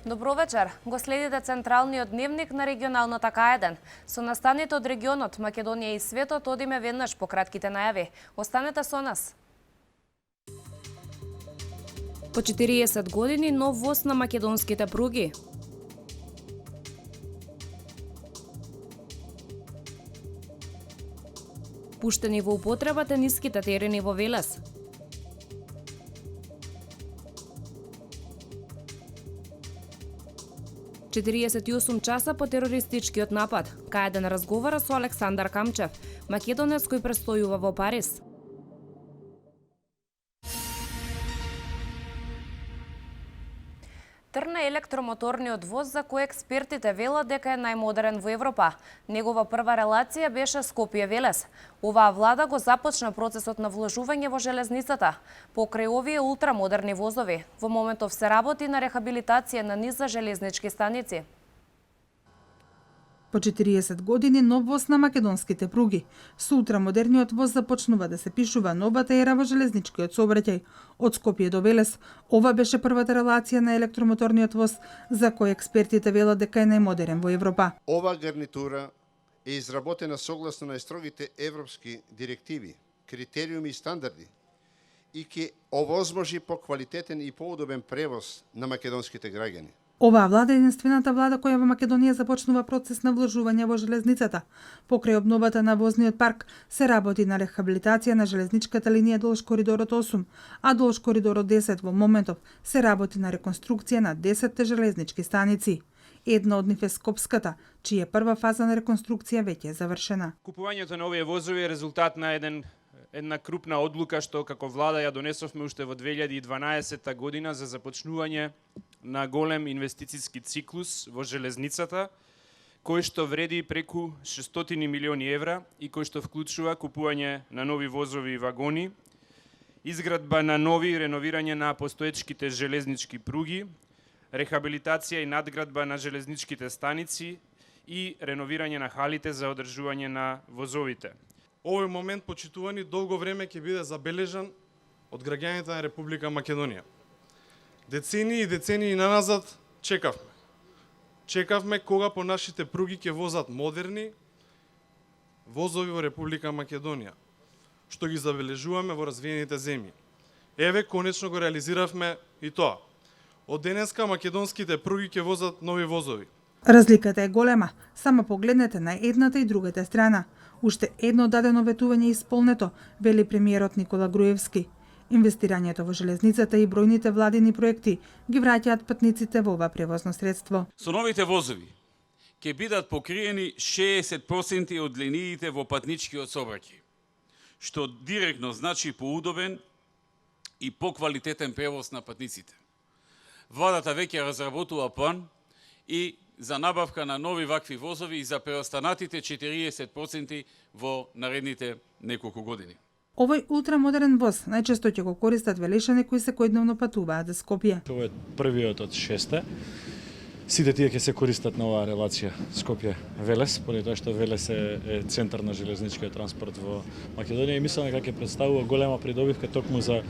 Добро вечер. Го следите централниот дневник на регионалната К1. Со настаните од регионот, Македонија и светот одиме веднаш по кратките најави. Останете со нас. По 40 години нов воз на македонските пруги. Пуштени во употреба тениските терени во Велес. ...48 часа по терористичкиот напад. К1 разговара со Александар Камчев, македонец кој престојува во Париз. Трне електромоторниот воз за кој експертите велат дека е најмодерен во Европа. Негова прва релација беше Скопје-Велес. Оваа влада го започна процесот на вложување во железницата. Покрај овие ултрамодерни возови, во моментов се работи на рехабилитација на низ за железнички станици. По 40 години нов воз на македонските пруги. Со ултрамодерниот воз започнува да се пишува новата ера во железничкиот сообраќај. Од Скопје до Велес, ова беше првата релација на електромоторниот воз за кој експертите велат дека е најмодерен во Европа. Ова гарнитура е изработена согласно најстрогите европски директиви, критериуми и стандарди и ќе овозможи поквалитетен и поудобен превоз на македонските граѓани. Оваа влада е единствената влада која во Македонија започнува процес на вложување во железницата. Покрај обновата на возниот парк се работи на рехабилитација на железничката линија долж коридорот 8, а долж коридорот 10 во моментов се работи на реконструкција на 10 железнички станици. Една од нив е Скопската, чија прва фаза на реконструкција веќе е завршена. Купувањето на овие возови е резултат на една крупна одлука што како влада ја донесовме уште во 2012 година за започнување на голем инвестициски циклус во железницата, кој што вреди преку 600 милиони евра и кој што вклучува купување на нови возови и вагони, изградба на нови и реновирање на постоечките железнички пруги, рехабилитација и надградба на железничките станици и реновирање на халите за одржување на возовите. Овој момент, почитувани, долго време ќе биде забележан од граѓаните на Република Македонија. Децении и децении наназад чекавме. Чекавме кога по нашите пруги ќе возат модерни возови во Република Македонија, што ги забележуваме во развиените земји. Еве, конечно го реализиравме и тоа. Од денеска македонските пруги ќе возат нови возови. Разликата е голема, само погледнете на едната и другата страна. Уште едно дадено ветување исполнето, вели премиерот Никола Груевски. Инвестирањето во железницата и бројните владини проекти ги враќаат патниците во ова превозно средство. Со новите возови ќе бидат покриени 60% од линиите во патничкиот сообраќај, што директно значи поудобен и поквалитетен превоз на патниците. Владата веќе разработува план и за набавка на нови вакви возови и за преостанатите 40% во наредните неколку години. Овој ултрамодерен воз најчесто ќе го користат велешани кои секојдневно патуваат за Скопје. Ова е првиот од 6. Сите тие ќе се користат на оваа релација Скопје-Велес, поради тоа што Велес е центар на железничкиот транспорт во Македонија и мислам дека ќе представува голема придобивка токму за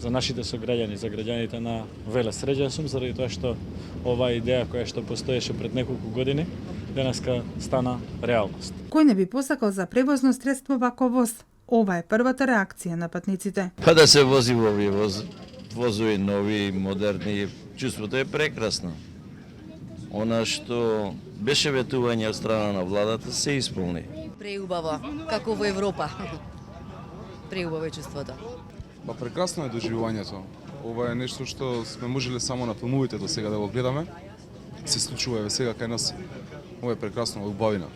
нашите сограѓани, за граѓаните на Велес. Среќен сум заради тоа што оваа идеја која што постоеше пред неколку години денеска стана реалност. Кој не би посакал за превозно средство вако воз? Ова е првата реакција на патниците. Па да се вози во овие возови нови, модерни, чувството е прекрасно. Она што беше ветување од страна на владата се исполни. Преубаво, како во Европа. Преубаво е чувството. Ба прекрасно е доживувањето. Ова е нешто што сме можеле само на филмовите до сега да го гледаме. Се случува еве сега кај нас. Ова е прекрасно, убавина.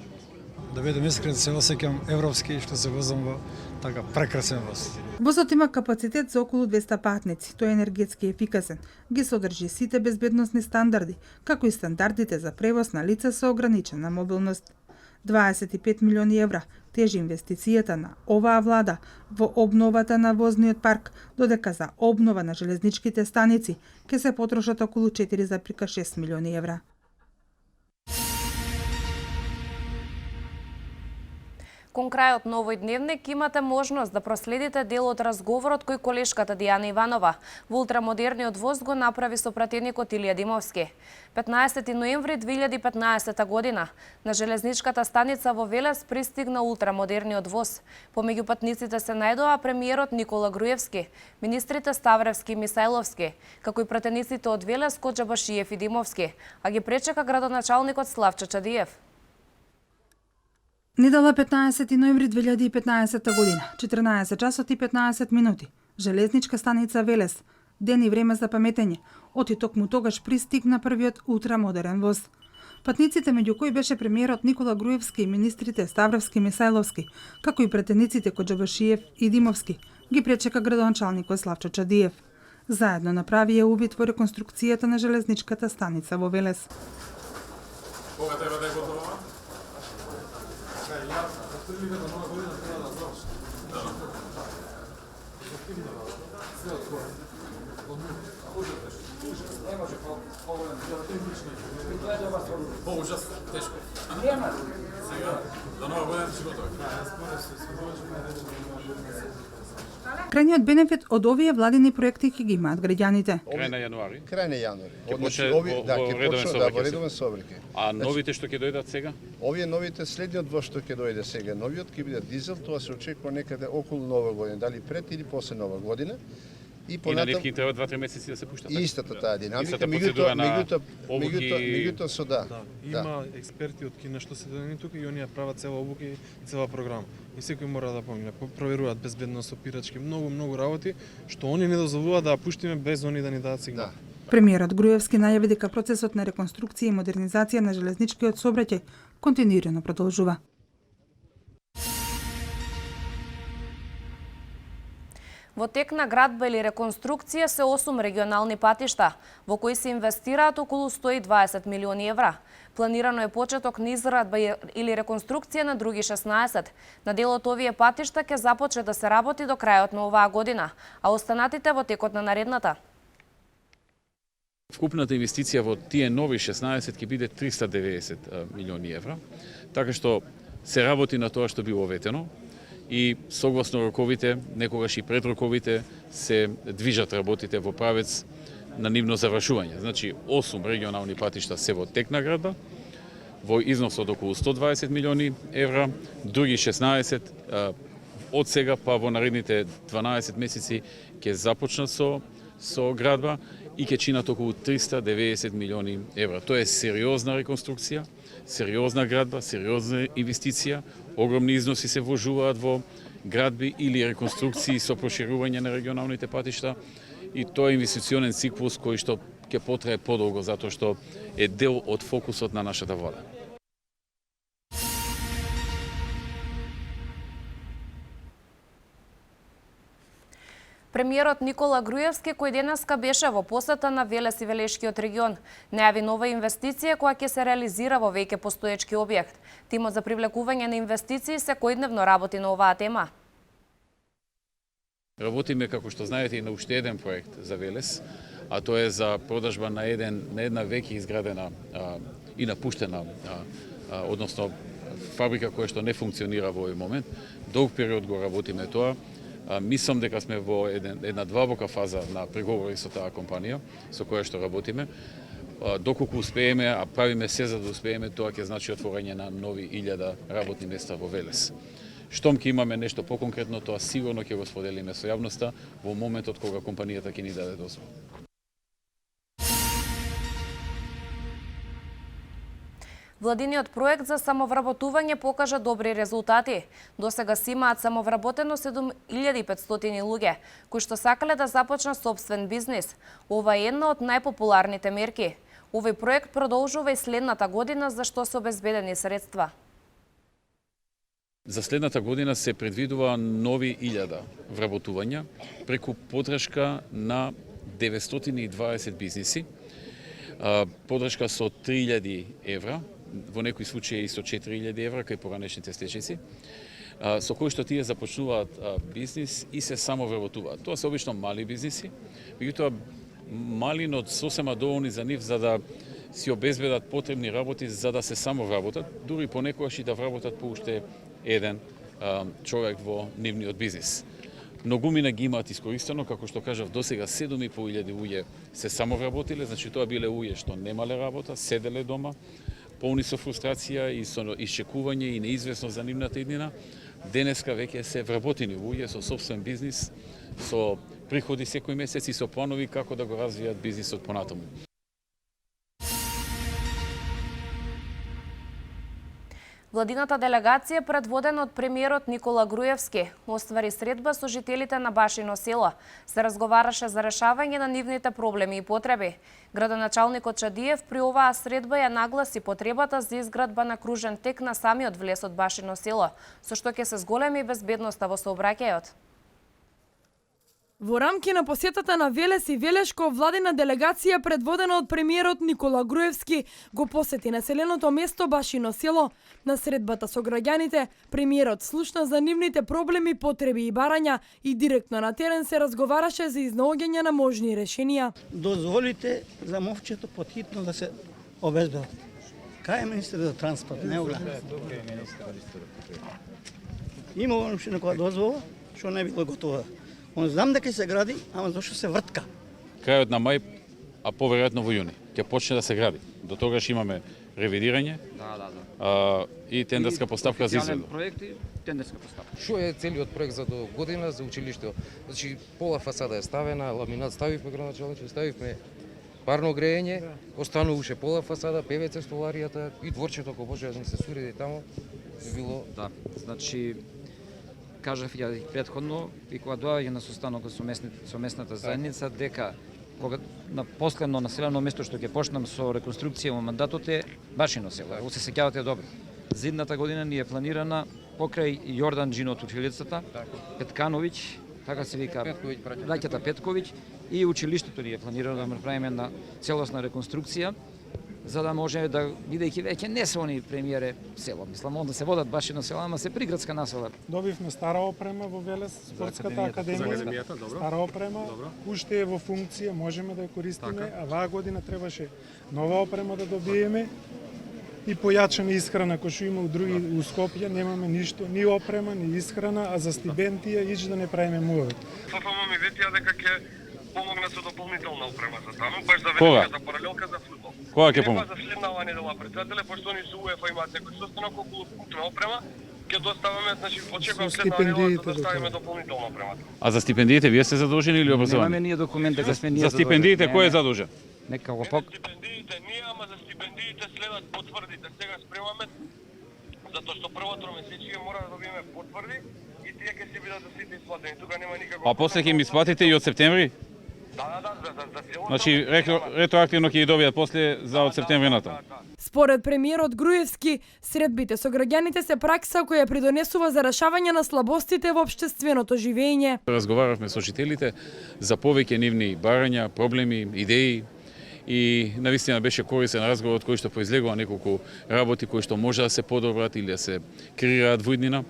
Да бидам искрен, се осеќам европски што се возам во така прекрасен воз. Возот има капацитет за околу 200 патници. Тој е енергетски ефикасен. Ги содржи сите безбедносни стандарди, како и стандардите за превоз на лица со ограничена мобилност. 25 милиони евра тежи инвестицијата на оваа влада во обновата на возниот парк, додека за обнова на железничките станици ќе се потрошат околу 4,6 милиони евра. Кон крајот на овој дневник имате можност да проследите дел од разговорот кој колешката Дијана Иванова во ултрамодерниот воз го направи со пратеникот Илија Димовски. 15 ноември 2015 година на железничката станица во Велес пристигна ултрамодерниот воз. Помеѓу патниците се најдоа премиерот Никола Груевски, министрите Ставревски и Мисајловски, како и пратениците од Велес Коџабашиев и Димовски, а ги пречека градоначалникот Славчо Чадиев. Недела 15 ноември 2015 година, 14 часот и 15 минути. Железничка станица Велес. Ден и време за паметење. Оти токму тогаш пристигна првиот ултрамодерен воз. Патниците, меѓу кои беше премиерот Никола Груевски и министрите Ставревски и Мисајловски, како и пратениците Коџабашиев и Димовски, ги пречека градоначалникот Славчо Чадиев. Заедно направија увид во реконструкцијата на железничката станица во Велес. Кога треба да е готова? Крајниот бенефит од овие владини проекти ќе ги имаат граѓаните. Крај на јануари. Крај на јануари. Ќе почне во редовен сообраќај. А новите што ќе дојдат сега? Овие новите следниот воз што ќе дојде сега, новиот ќе биде дизел, тоа се очекува некаде околу Нова година, дали пред или после Нова година. И на нив ќе треба 2-3 месеци да се пушта. Истата таа динамика, Истата процедура на меѓутоа со да. Има експерти од Кина што се дојдени тука и оние прават цела обука и цела програма. И секој мора да помине, проверуваат безбедност, опирачки, многу работи што они не дозволуваат да ја пуштиме без они да ни дадат сигнал. Премиерот Груевски најави дека процесот на реконструкција и модернизација на железничкиот сообраќај континуирано продолжува. Во тек на градба или реконструкција се 8 регионални патишта, во кои се инвестираат околу 120 милиони евра. Планирано е почеток на изградба или реконструкција на други 16. На дел од овие патишта ќе започне да се работи до крајот на оваа година, а останатите во текот на наредната. Вкупната инвестиција во тие нови 16 ќе биде 390 милиони евра, така што се работи на тоа што било ветено и согласно роковите, некогаш и пред роковите, се движат работите во правец на нивно завршување. Значи, 8 регионални патишта се во тек на градба, во износ од околу 120 милиони евра, други 16 од сега па во наредните 12 месеци ќе започнат со градба и ќе чинат околу 390 милиони евра. Тоа е сериозна реконструкција, сериозна градба, сериозна инвестиција, огромни износи се вложуваат во градби или реконструкции со проширување на регионалните патишта и тоа е инвестиционен циклус кој што ќе потрае подолго затоа што е дел од фокусот на нашата влада. Премиерот Никола Груевски, кој денеска беше во посета на Велес и Велешкиот регион, најави нова инвестиција која ќе се реализира во веќе постоечки објект. Тимот за привлекување на инвестиции секојдневно работи на оваа тема. Работиме, како што знаете, и на уште еден проект за Велес, а тоа е за продажба на една веќе изградена и напуштена, односно фабрика која што не функционира во овој момент. Долг период го работиме тоа. Мислам дека сме во една длабока фаза на преговори со таа компанија со која што работиме. Доколку успееме, а правиме се за да успееме, тоа ќе значи отворање на нови 1000 работни места во Велес. Штом ќе имаме нешто поконкретно, тоа сигурно ќе го споделиме со јавноста во моментот кога компанијата ќе ни даде дозвола. Владиниот проект за самовработување покажа добри резултати. Досега си имаат самовработено 7500 луѓе, кои што сакале да започнат сопствен бизнис. Ова е една од најпопуларните мерки. Овој проект продолжува и следната година, за што се обезбедени средства. За следната година се предвидува нови 1000 вработувања преку подршка на 920 бизниси, подршка со 3000 евра, во некои случаи и со 4000 евра кај поранешните стечици, со кои што тие започнуваат бизнис и се самовработуваат. Тоа се обично мали бизниси, меѓутоа мали, но сосема доволни за нив за да си обезбедат потребни работи за да се самовработат, дури понекогаш и да вработат по уште еден човек во нивниот бизнис. Многумина ги имаат искористено, како што кажав, досега 7.500 луѓе се самовработиле, значи тоа биле луѓе што немале работа, седеле дома, полни со фрустрација и со исчекување и неизвестност за нивната иднина. Денеска веќе се вработени луѓе со собствен бизнис, со приходи секој месец и со планови како да го развијат бизнисот понатаму. Владината делегација, предводена од премиерот Никола Груевски, оствари средба со жителите на Башино село. Се разговараше за решавање на нивните проблеми и потреби. Градоначалникот Чадиев при оваа средба ја нагласи потребата за изградба на кружен тек на самиот влез од Башино село, со што ќе се зголеми безбедноста во сообраќајот. Во рамки на посетата на Велес и Велешко, владина делегација предводена од премиерот Никола Груевски го посети населеното место Башино село. На средбата со граѓаните, премиерот слушна за нивните проблеми, потреби и барања и директно на терен се разговараше за изнаоѓање на можни решенија. Дозволите за мовчето подхитно да се обезбедат. Кај е министер за транспорт? Не го има уште некоја дозвола, што не било готова. Он знам дека се гради, ама зашто се вртка. Крајот на мај, а поверојатно во јуни, ќе почне да се гради. До тогаш имаме ревидирање и тендерска поставка за изvedба. Проекти, тендерска поставка. Што е целиот проект за до година за училиште? Значи пола фасада е ставена, ламинат ставивме, градоначалниче ставивме, парно грејење, остануваше пола фасада, ПВЦ столаријата и дворчето ако може да ни се суреди таму, би било Значи кажав ја претходно и кога доаѓа на состанокот со местната заедница дека кога на последно населено место што ќе почнам со реконструкција во мандатот е Башино село. Ако се сеќавате добро. За идната година ни е планирана покрај Јордан Джино од училицата, Петкановиќ, така се вика, браќата Петковиќ и училиштето ни е планирано да направиме на целосна реконструкција, за да може да, бидејќи веќе не се они премиере село. Мислам, да се водат Башино село, ама се приградска насела. Добивме стара опрема во Велес, спортската академија. Стара опрема, уште е во функција, можеме да ја користиме, а ваа година требаше нова опрема да добиеме и појачана исхрана, кој што има у други у Скопје, немаме ништо, ни опрема, ни исхрана, а за стипендија ич да не правиме муавет. ФФМ ми ветија дека ќе помогна со дополнителна опрема за таму, баш за велика за паралелка за фудбал. Кога ќе помогне? За следнава недела председателе, пошто они со УЕФА имаат некој состанок околу купна опрема, ќе доставаме, значи очекувам следнава недела да доставиме дополнителна опрема. А за стипендиите вие сте задолжени или образовани? Немаме ние документ дека сме ние за стипендиите кој е задолжен? Нека го пак. Стипендиите ние, ама за стипендиите следат потврдите. Сега спремаме затоа што прво тромесечие мора да добиеме потврди и тие ќе се бидат за сите исплатени. Тука нема никако. А после ќе ми исплатите и од септември? За селото. Значи ретроактивно ќе ги добијат после за од септември натаму. Според премиерот Груевски, средбите со граѓаните се пракса која придонесува за решавање на слабостите во општественото живење. Разговаравме со жителите за повеќе нивни барања, проблеми, идеи и навистина беше корисен разговор кој што произлегува неколку работи кои што може да се подобрат или да се креираат во иднина.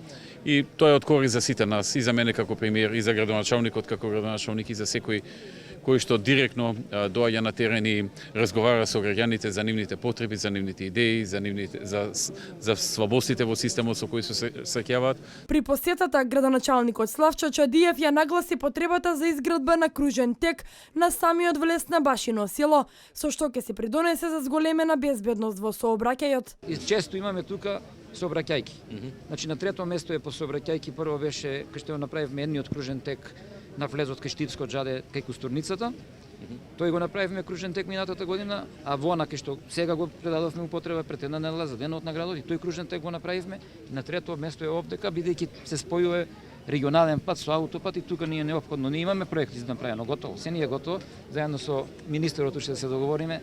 И тоа е од корис за сите нас, и за мене како премиер, и за градоначалникот како градоначалник, и за секој кој што директно доаѓа на терен и разговара со граѓаните за нивните потреби, за нивните идеи, за слабостите во системот со кои се среќаваат. При посетата градоначалникот Славчо Чадиев ја нагласи потребата за изградба на кружен тек на самиот влез на Башино село, со што ќе се придонесе за зголемена безбедност во сообраќајот. И често имаме тука сообраќајки. Значи на трето место е по сообраќајки, прво беше кај што направивме едниот кружен тек на влезот кај Штитско џаде кај Кустурницата. Тој го направивме кружен тек минатата година, а во кај што сега го предадовме употреба пред една недела за денот на градот и тој кружен тек го направивме. На трето место е овдека, бидејќи се спојува регионален пат со аутопат и тука ни е неопходно. Ние имаме проекти за направено, готово. Се ни е готово, заедно со министерот уште да се договориме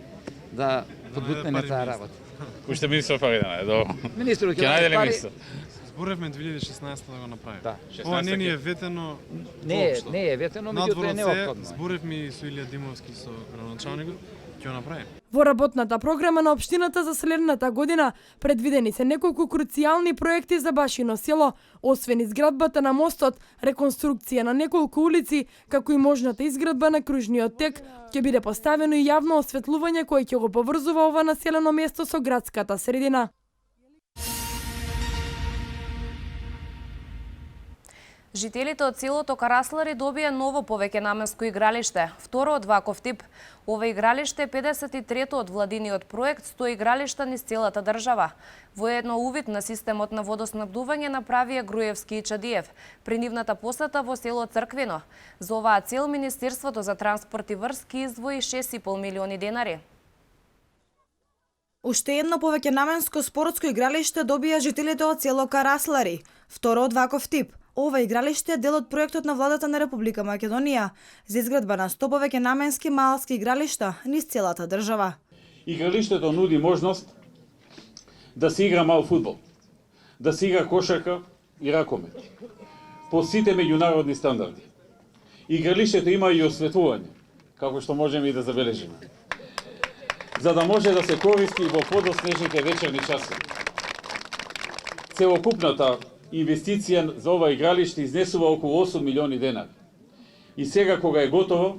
да подготвиме таа работа. Уште министер Фаридана е, добро. Министерот ќе најде пари. Зборевме 2016 да го направиме. Да. Ова не ни е ветено. Не е ветено, меѓутоа е неопходно. Зборевме и со Илија Димовски со градоначалникот, ќе го направиме. Во работната програма на општината за следната година предвидени се неколку круцијални проекти за Башино село, освен изградбата на мостот, реконструкција на неколку улици, како и можната изградба на кружниот тек, ќе биде поставено и јавно осветлување кое ќе го поврзува ова населено место со градската средина. Жителите од селото Караслари добија ново повеќенаменско игралиште, второ од ваков тип. Ова игралиште е 53-то од владиниот проект 100 игралишта низ целата држава. Во едно увид на системот на водоснабдување направија Груевски и Чадиев при нивната посета во село Црквино. За оваа цел Министерството за транспорт и врски издвои 6,5 милиони денари. Уште едно повеќенаменско спортско игралиште добија жителите од село Караслари, второ од ваков тип. Ова игралиште е дел од проектот на владата на Република Македонија за изградба на 100 повеќенаменски малски игралишта низ целата држава. Игралиштето нуди можност да се игра мал фудбал, да се игра кошарка и ракомет по сите меѓународни стандарди. Игралиштето има и осветлување, како што можеме и да забележиме, за да може да се користи во подоснежните вечерни часови. Целокупната инвестиција за ова игралиште изнесува околу 8 милиони денари. И сега кога е готово,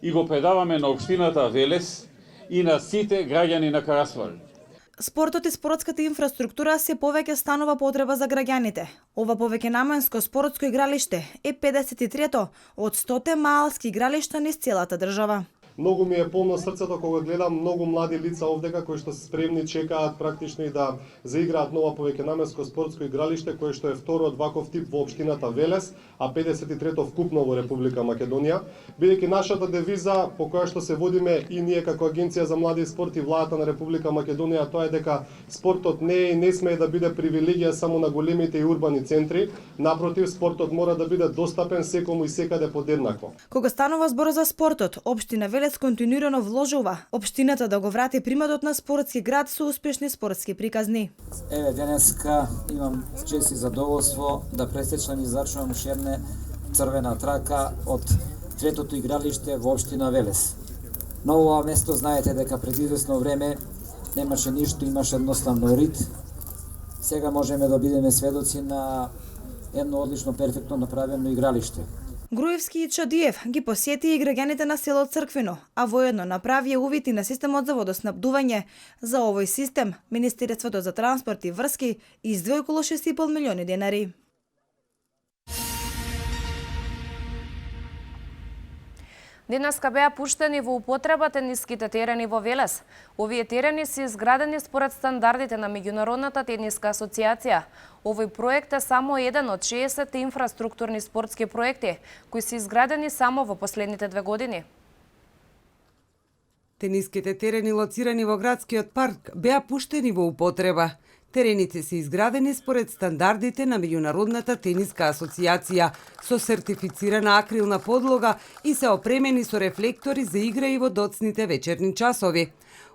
и го предаваме на општината Велес и на сите граѓани на Караслари. Спортот и спортската инфраструктура се повеќе станува потреба за граѓаните. Ова повеќенаменско спортско игралиште е 53-то од 100 малски игралишта низ целата држава. Многу ми е полно срцето кога гледам многу млади лица овдека кои што се спремни, чекаат практично и да заиграат нова повеќенаменско спортско игралиште кое што е второ од ваков тип во општината Велес, а 53-то вкупно во Република Македонија, бидејќи нашата девиза по која што се водиме и ние како Агенција за млади и спорт и владата на Република Македонија, тоа е дека спортот не е и не смее да биде привилегија само на големите и урбани центри, напротив спортот мора да биде достапен секому и секаде подеднакво. Кога станува збор за спортот, општина Велес континуирано вложува општината да го врати приматот на спортски град со успешни спортски приказни. Еве денеска имам чест и задоволство да пресечам и зачнувам уште една црвена трака од третото игралиште во општина Велес. На ова место знаете дека пред извесно време немаше ништо, имаше едноставно рид. Сега можеме да бидеме сведоци на едно одлично, перфектно направено игралиште. Груевски и Чадиев ги посети и граѓаните на село Црквино, а воедно направија увид и на системот за водоснабдување. За овој систем, Министерството за транспорт и врски издвои околу 6,5 милиони денари. Денеска беа пуштени во употреба тениските терени во Велес. Овие терени се изградени според стандардите на Меѓународната тениска асоциација. Овој проект е само еден од 60 инфраструктурни спортски проекти, кои се изградени само во последните 2 години. Тениските терени лоцирани во градскиот парк беа пуштени во употреба. Терените се изградени според стандардите на Меѓународната тениска асоциација со сертифицирана акрилна подлога и се опремени со рефлектори за игра и во доцните вечерни часови.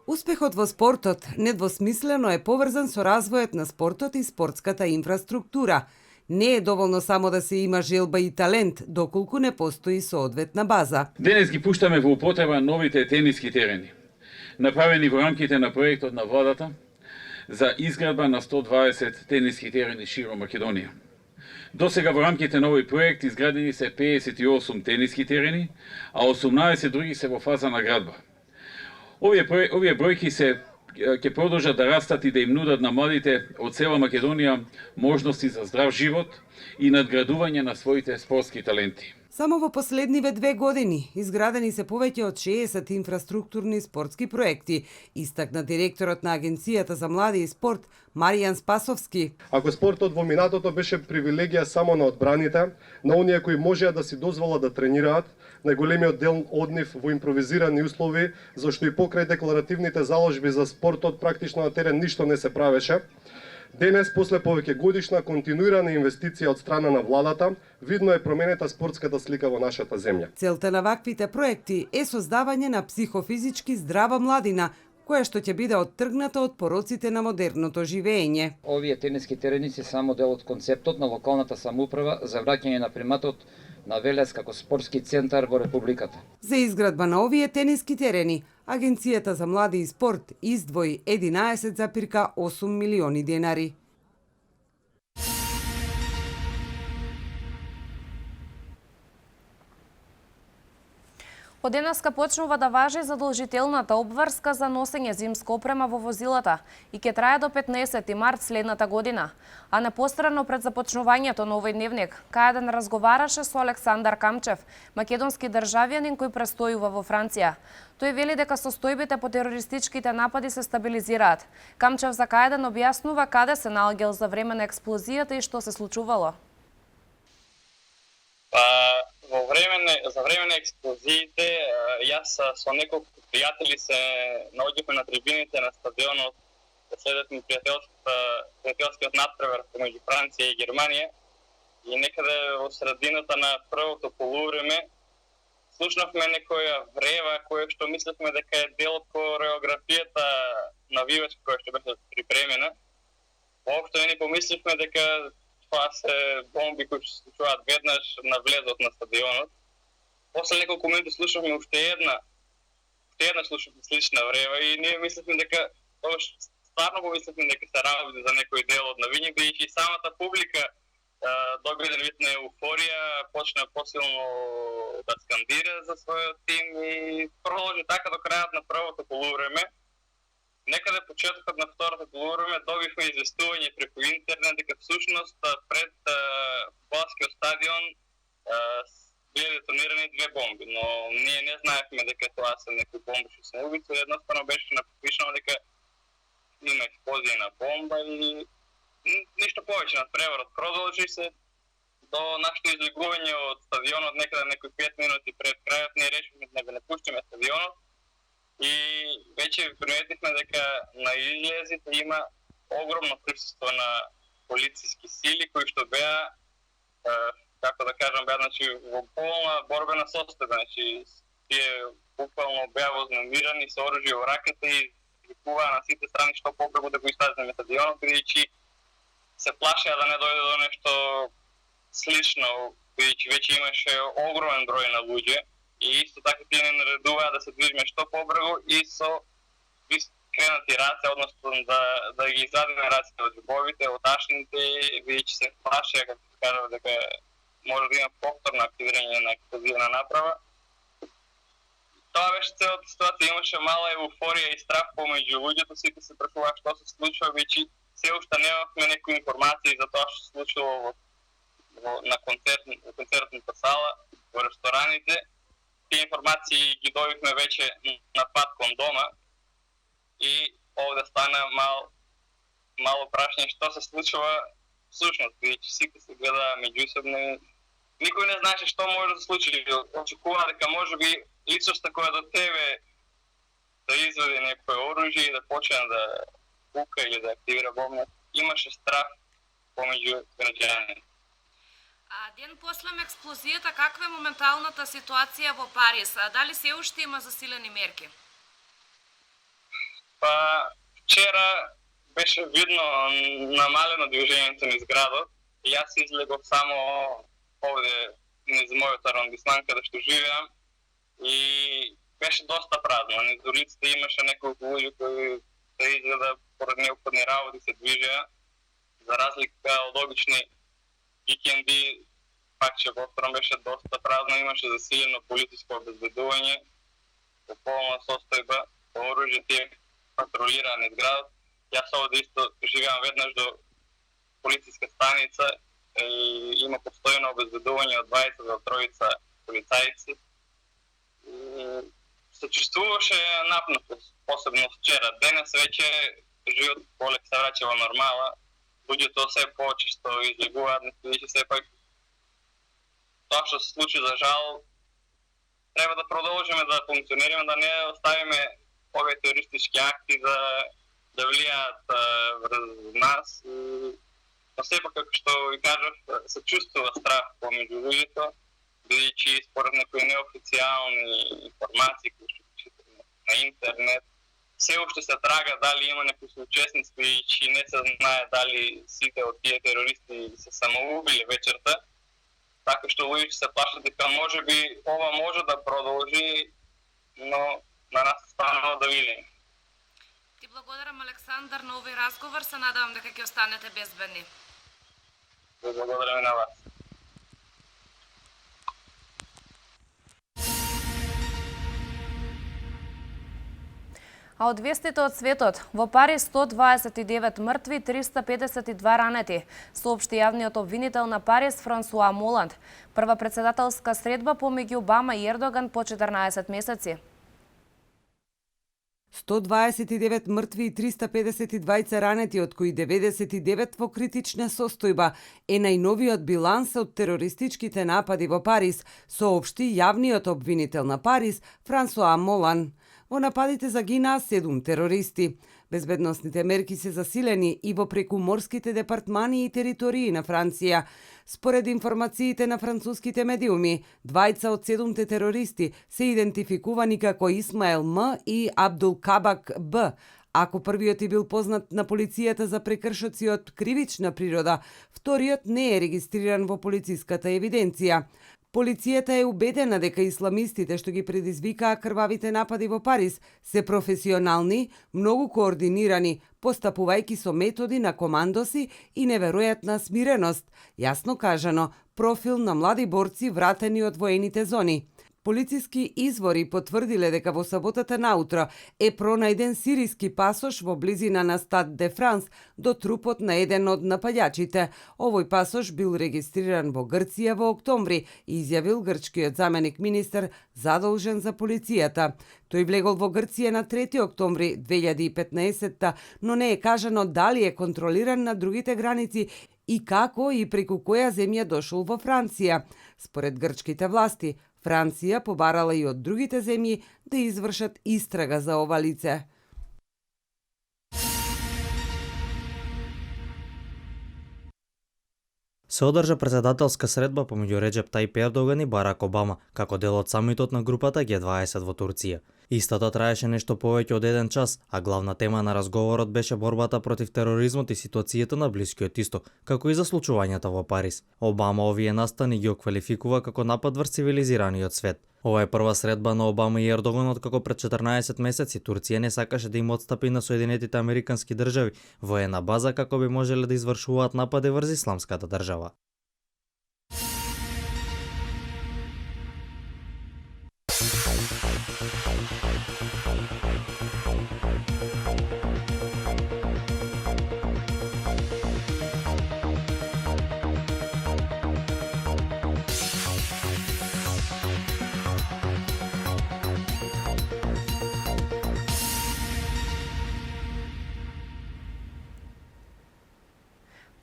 Успехот во спортот недвосмислено е поврзан со развојот на спортот и спортската инфраструктура. Не е доволно само да се има желба и талент, доколку не постои соодветна база. Денес ги пуштаме во употреба новите тениски терени, направени во рамките на проектот на владата за изградба на 120 тениски терени широм Македонија. До сега во рамките на овој проект изградени се 58 тениски терени, а 18 други се во фаза на градба. Овие бројки ќе продолжат да растат и да им нудат на младите од цела Македонија можности за здрав живот и надградување на своите спортски таленти. Само во последниве 2 години изградени се повеќе од 60 инфраструктурни спортски проекти, истакна директорот на Агенцијата за млади и спорт Маријан Спасовски. Ако спортот во минатото беше привилегија само на одбраните, на оние кои можеа да си дозволат да тренираат, најголемиот дел од нив во импровизирани услови, зашто и покрај декларативните заложби за спортот практично на терен ништо не се правеше, денес, после повеќе годишна континуирана инвестиција од страна на владата, видно е променета спортската слика во нашата земја. Целта на ваквите проекти е создавање на психофизички здрава младина, која што ќе биде оттргната од пороците на модерното живење. Овие тениски терени се само дел од концептот на локалната самоуправа за враќање на приматот на Велес како спортски центар во Републиката. За изградба на овие тениски терени, Агенцијата за млади и спорт издвои 11,8 милиони денари. Од денеска почнува да важи задолжителната обврска за носење зимска опрема во возилата и ќе трае до 15 март следната година. А непосредно пред започнувањето на овој дневник, Кајден разговараше со Александар Камчев, македонски државјанин кој престојува во Франција. Тој вели дека состојбите по терористичките напади се стабилизираат. Камчев за Кајден објаснува каде се наоѓал за време на експлозијата и што се случувало. За време на експлозиите, јас со неколку пријатели се наоѓавме на трибините на стадионот да следевме пријателскиот натпревар меѓу Франција и Германија и некаде во средината на првото полувреме слушнавме некоја врева која што мислевме дека е дел од хореографијата навивачка која што беше припремена. Воопшто не помисливме дека тоа се бомби кои се случуваат веднаш на влезот на стадионот. После неколку минути слушавме уште една слична врева и ние мислевме дека стварно помисливме дека се работи за некој дел од навиње, бидејќи самата публика доби еден вид на еуфорија, почна посилно да скандира за својот тим и продолжи така до крајот на првото полувреме. Некаде почетокот на второто полувреме добивме известување преку интернет дека всушност пред фудбалскиот стадион биле детонирани две бомби, но ние не знаевме дека тоа се некои бомбишки самоубиства, едноставно беше напишано дека има експлозија на бомба и ништо повеќе. Надпреварот продолжи се до нашето излегување од стадионот некаде некои 5 минути пред крајот. Ние решивме да не пуштиме стадионот и веќе приметивме дека на излезите има огромно присуство на полициски сили кои што беа, како да кажам, беа во полна борбена состојба. Тие буквално беа вознемирани со оружје во раката и викуваа на сите страни што попребу да го изтазнеме стадионот, бидејќи се плашеа да не дојде до нешто слично, бидејќи веќе имаше огромен број на луѓе и исто така тие не наредуваа да се движиме што побрзо и со скренати раце, односно да ги извадиме раците од џебовите, од ташните, бидејќи се плашеа, како се кажува, дека може да има повторно активирање на експлозивна направа. Тоа беше целата ситуација, имаше мала еуфорија и страх помеѓу луѓето, сите се прашуваа што се случува, бидејќи се уште немавме некои информации за тоа што се случува на концертната сала, во рестораните. Тие информации ги добивме веќе на пат кон дома и овде стана мало прашање што се случува всушност, бидејќи сите се гледаа меѓусебно и никој не знаеше што може да се случи. Очекува дека можеби личноста која до тебе да извади некој оружје и да почне да пука или да активира бомба. Имаше страх помеѓу граѓани. Ден после експлозијата, каква е моменталната ситуација во Париз? Дали се уште има засилени мерки? Вчера беше видно намалено движењето низ градот и јас излегов само овде низ мојот арондисман каде што живеам и беше доста празно. Низ улиците имаше неколку луѓе кои се изгледа поред неопходни работи се движеа, за разлика од обични викенди, пак че повторно беше доста празно, имаше засилено полициско обезбедување, во полна состојба, оружје тие патрулираа низ градот. Јас овде исто живеам веднаш до полициска станица и има постојано обезбедување од 20 до 3 полицајци. Се чувствуваше напнатост, посебно вчера. Денес веќе живот полек се враќа во нормала. Луѓето се почесто излегуваат, бидејќи сепак тоа што се случи за жал треба да продолжиме да функционираме, да не оставиме овие терористички акти да влијаат врз нас. Но сепак, како што ви кажав, се чувствува страх помеѓу луѓето, бидејќи според некои неофицијални информации кои што читаме на интернет, се уште се трага дали има некои соучесници, бидејќи не се знае дали сите од тие терористи се самоубиле вечерта. Така што луѓето се плашат дека можеби ова може да продолжи, но на нас станува да видиме. Ти благодарам, Александар, на овој разговор. Се надевам дека ќе останете безбедни. Благодарам и на вас. А од вестите од светот, во Париз 129 мртви, 352 ранети, соопшти јавниот обвинител на Париз Франсуа Моланд. Прва председателска средба помеѓу Обама и Ердоган по 14 месеци. 129 мртви и 352 ранети, од кои 99 во критична состојба, е најновиот биланс од терористичките напади во Париз, соопшти јавниот обвинител на Париз Франсуа Молан. Во нападите загинаа 7 терористи. Безбедносните мерки се засилени и во прекуморските департмани и територии на Франција. Според информациите на француските медиуми, двајца од 7 терористи се идентификувани како Исмаел М и Абдул Кабак Б. Ако првиот е бил познат на полицијата за прекршоци од кривична природа, вториот не е регистриран во полициската евиденција. Полицијата е убедена дека исламистите што ги предизвикаа крвавите напади во Париз се професионални, многу координирани, постапувајќи со методи на командоси и неверојатна смиреност, јасно кажано, профил на млади борци вратени од воените зони. Полициски извори потврдиле дека во саботата наутро е пронајден сириски пасош во близина на Стад де Франс до трупот на еден од напаѓачите. Овој пасош бил регистриран во Грција во октомври, изјавил грчкиот заменик министер задолжен за полицијата. Тој влегол во Грција на 3 октомври 2015, но не е кажано дали е контролиран на другите граници и како и преку која земја дошол во Франција. Според грчките власти, Франција побарала и од другите земји да извршат истрага за ова лице. Се одржа председателска средба помеѓу Реджеп Тајип Ердоган и Барак Обама, како дел од самитот на групата Г20 во Турција. Истата траеше нешто повеќе од 1 час, а главна тема на разговорот беше борбата против тероризмот и ситуацијата на Блискиот Исток, како и за случувањата во Париз. Обама овие настани ги оквалификува како напад врз цивилизираниот свет. Ова е прва средба на Обама и Ердоган откако пред 14 месеци Турција не сакаше да им отстапи на Соединетите Американски држави во една база како би можеле да извршуваат напади врз исламската држава.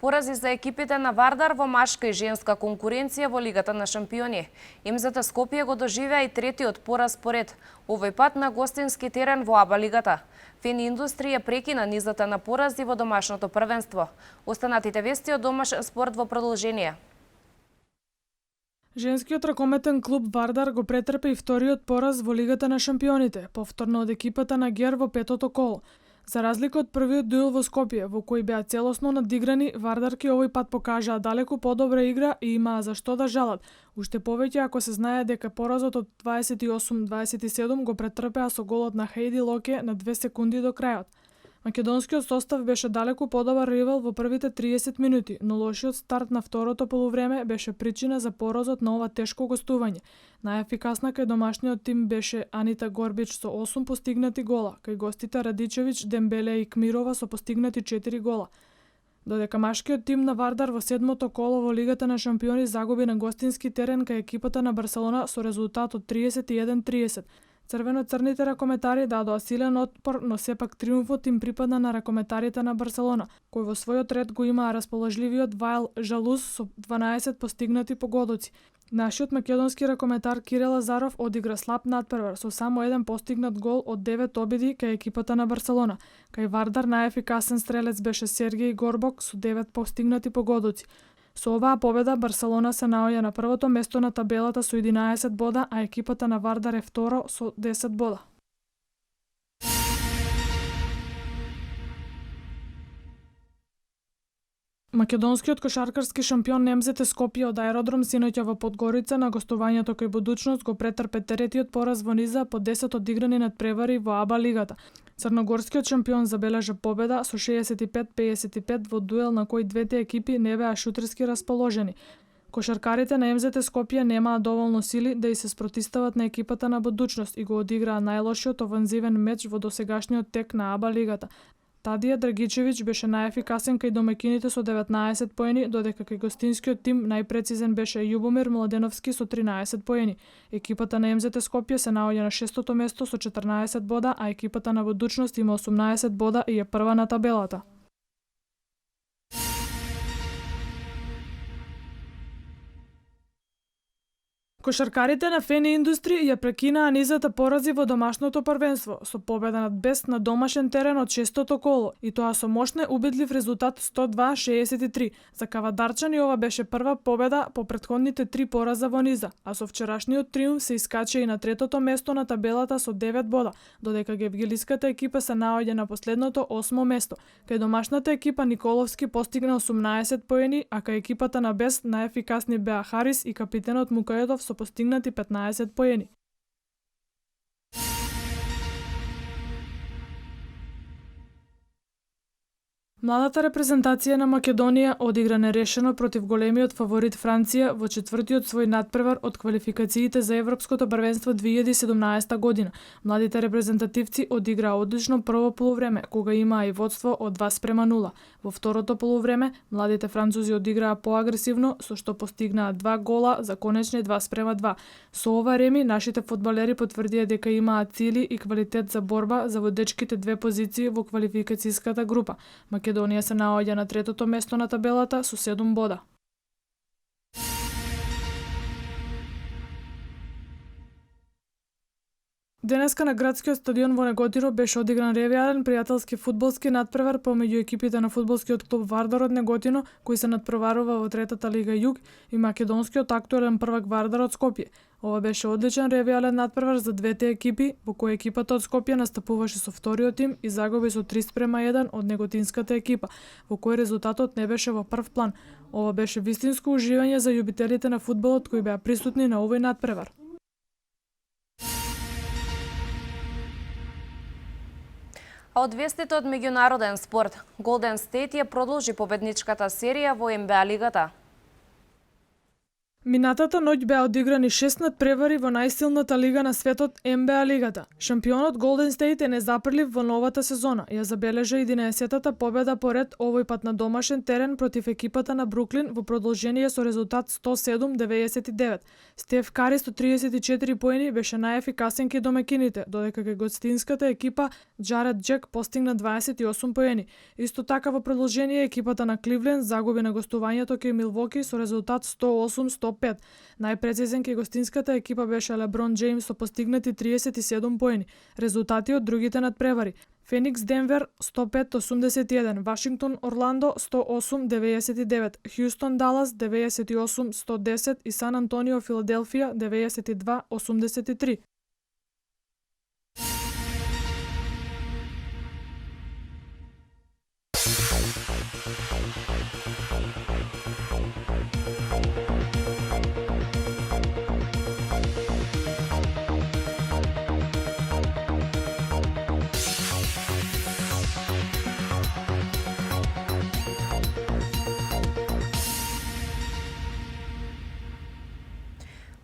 Порази за екипите на Вардар во машка и женска конкуренција во Лигата на шампиони. Имзата Скопје го доживеа и третиот пораз поред, овој пат на гостински терен во АБА Лигата. Фени Индустрија прекина низата на порази во домашното првенство. Останатите вести од домаш спорт во продолжение. Женскиот ракометен клуб Вардар го претрпе и вториот пораз во Лигата на шампионите, повторно од екипата на Гер во петото коло. За разлика од првиот дуел во Скопје, во кој беа целосно надиграни, Вардарки овој пат покажаа далеку подобра игра и имаа за што да жалат. Уште повеќе ако се знае дека поразот од 28-27 го претрпеа со голот на Хейди Локе на 2 секунди до крајот. Македонскиот состав беше далеку подобар ривал во првите 30 минути, но лошиот старт на второто полувреме беше причина за поразот на ова тешко гостување. Најефикасна кај домашниот тим беше Анита Горбич со 8 постигнати гола, кај гостите Радичевич, Дембеле и Кмирова со постигнати 4 гола. Додека машкиот тим на Вардар во седмото коло во Лигата на шампиони загуби на гостински терен кај екипата на Барселона со резултат од 31-30. Црвено-црните ракометари дадоа силен отпор, но сепак триумфот им припадна на ракометарите на Барселона, кој во својот ред го имаа расположливиот Вајл Жалуз со 12 постигнати погодоци. Нашиот македонски ракометар Кире Лазаров одигра слаб надпревар со само еден постигнат гол од 9 обиди кај екипата на Барселона. Кај Вардар најефикасен стрелец беше Сергеј Горбок со 9 постигнати погодоци. Со оваа победа Барселона се наоѓа на првото место на табелата со 11 бода, а екипата на Вардар е второ со 10 бода. Македонскиот кошаркарски шампион немзете Скопје од аеродром синоќа во Подгорица на гостувањето кај Будучност го претрпе третиот пораз во низа по 10 одиграни надпревари во АБА Лигата. Црногорскиот шампион забележа победа со 65-55 во дуел на кој двете екипи не беа шутерски расположени. Кошаркарите на МЗТ Скопје немаа доволно сили да и се спротистават на екипата на Будучност и го одиграа најлошиот офанзивен меч во досегашниот тек на АБА лигата. Тадија Драгичевиќ беше најефикасен кај домакините со 19 поени, додека кај гостинскиот тим најпрецизен беше Љубомир Младеновски со 13 поени. Екипата на МЗТ Скопје се наоѓа на 6-то место со 14 бода, а екипата на Будучност има 18 бода и е прва на табелата. Кошаркарите на Фени Индустри ја прекинаа низата порази во домашното првенство со победа над Бест на домашен терен од 6-тото коло и тоа со мощен убедлив резултат 102-63. За кавадарчани ова беше прва победа по претходните 3 пораза во низа, а со вчерашниот триумф се искача и на 3-тото место на табелата со 9 бода, додека гевгилиската екипа се наоѓа на последното 8-мо место. Кај домашната екипа Николовски постигна 18 поени, а кај екипата на Бест најефикасни беа Харис и капитенот Мукаедов со постигнати 15 поени. Младата репрезентација на Македонија одигра нерешено против големиот фаворит Франција во четвртиот свој надпревар од квалификациите за Европското првенство 2017 година. Младите репрезентативци одиграа одлично прво полувреме, кога имаа и водство од 2:0. Во второто полувреме, младите французи одиграа поагресивно, со што постигнаа 2 гола за конечни 2:2. Со ова реми, нашите фудбалери потврдија дека имаат цели и квалитет за борба за водечките 2 позиции во квалификацијската група. Македонија се наоѓа на 3-тото место на табелата со 7 бода. Денеска на градскиот стадион во Неготино беше одигран ревијален пријателски фудбалски надпревар помеѓу екипите на фудбалскиот клуб Вардар од Неготино, кој се надпреварува во третата лига Југ, и македонскиот актуелен првак Вардар од Скопје. Ова беше одличен ревијален надпревар за двете екипи, во кој екипата од Скопје настапуваше со вториот тим и загуби со 3:1 од неготинската екипа, во кој резултатот не беше во прв план. Ова беше вистинско уживање за љубителите на фудбалот кои беа присутни на овој надпревар. А од вестите од меѓународен спорт, Голден Стейт ја продолжи победничката серија во НБА лигата. Минатата ноќ беа одиграни 6 надпревари во најсилната лига на светот, НБА лигата. Шампионот Голден Стейт е незапрлив во новата сезона. Ја забележа 11-тата победа поред, овој пат на домашен терен против екипата на Бруклин во продолжение со резултат 107-99. Стеф Кари со 34 поени беше најефикасен кај домакините, додека кај гостинската екипа Джаред Джек постигна 28 поени. Исто така во продолжение екипата на Кливленд загуби на гостувањето кај Милвоки со резултат 108-105. Најпрецизен кај гостинската екипа беше Леброн Джеймс со постигнати 37 поени. Резултати од другите надпревари: Феникс Денвер 105-81, Вашингтон Орландо 108-99, Хјустон Далас 98-110 и Сан Антонио Филаделфија 92-83.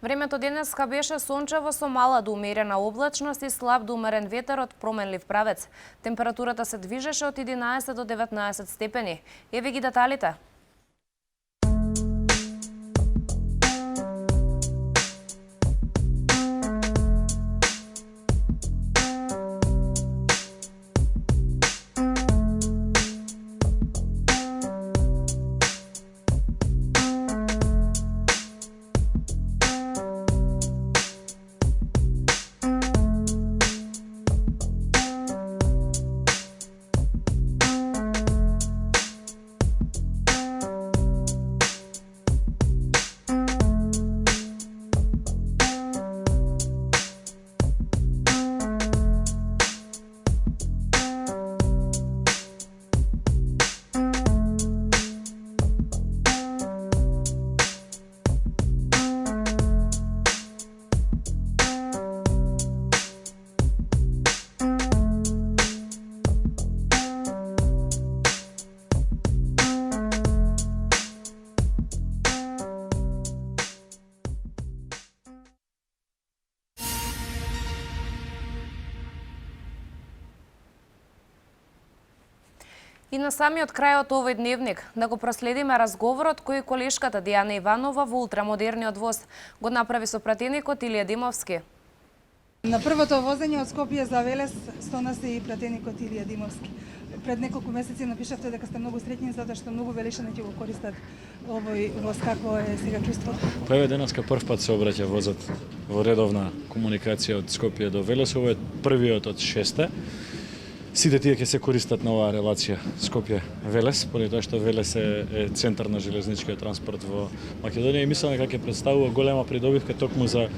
Времето денеска беше сончево со мала до умерена облачност и слаб до умерен ветер од променлив правец. Температурата се движеше од 11 до 19 степени. Еве ги деталите. И на самиот крај од овој дневник да го проследиме разговорот кој колешката Дијана Иванова во ултрамодерниот воз го направи со пратеникот Илија Димовски. На првото возење од Скопје за Велес стонаси и пратеникот Илија Димовски. Пред неколку месеци напишавте дека сте многу среќни затоа што многу Велешани ќе го користат овој воз. Какво е сега чувството? Па еве денеска прв пат се обраќа возот во редовна комуникација од Скопје до Велес. Ово е првиот од 6. Сите тие ќе се користат на оваа релација Скопје-Велес, поради тоа што Велес е центар на железничкиот транспорт во Македонија и мислам дека ќе представува голема придобивка токму за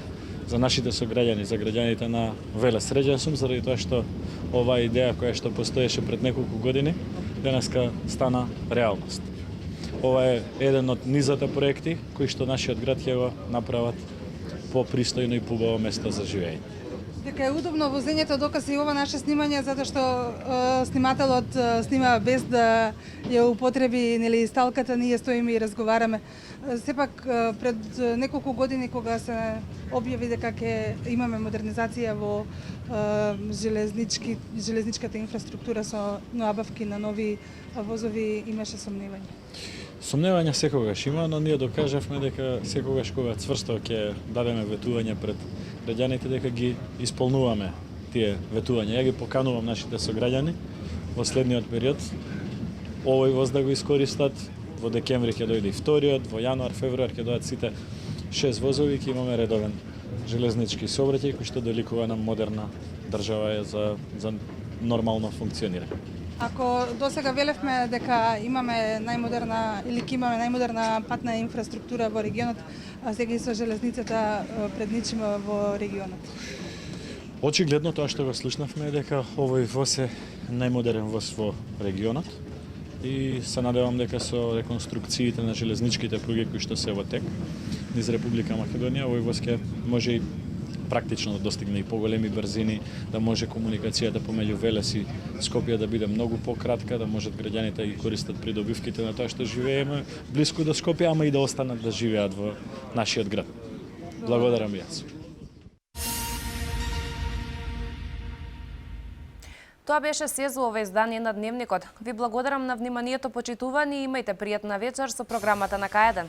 нашите сограѓани, за граѓаните на Велес. Среќен сум заради тоа што оваа идеја која што постоеше пред неколку години денеска стана реалност. Ова е еден од низата проекти кои што нашиот град ќе го направат попристојно и побаво место за живење. Дека е удобно возењето доказа и ова наше снимање затоа што снимателот снима без да ја употреби нели сталката, ние стоиме и разговараме. Сепак пред неколку години кога се објави дека ќе имаме модернизација во железничката инфраструктура со набавки на нови возови, имаше сомневање. Сомневања секогаш има, но ние докажавме дека секогаш кога цврсто ќе дадеме ветување пред граѓаните дека ги исполнуваме тие ветувања. Ја ги поканувам нашите сограѓани во следниот период овој воз да го искористат. Во декември ќе дојде и вториот, во јануар, февруар ќе дојдат сите 6 возови и ќе имаме редовен железнички сообраќај кој што доликува на модерна држава за нормално функционирање. Ако досега велевме дека имаме најмодерна или ќе имаме најмодерна патна инфраструктура во регионот, а сега и со железницата предничиме во регионот. Очигледно тоа што го слушнавме е дека овој воз е најмодерен воз во регионот и се надевам дека со реконструкциите на железничките пруги кои што се во тек низ Република Македонија, овој воз ќе може и практично да достигне и поголеми брзини, да може комуникацијата помеѓу Велес и Скопје да биде многу пократка, да можат граѓаните да ги користат придобивките на тоа што живееме блиску до Скопје, ама и да останат да живеат во нашиот град. Благодарам јас. Тоа беше се за ова издание на Дневникот. Ви благодарам на вниманието, почитувани и имајте пријатна вечер со програмата на К1.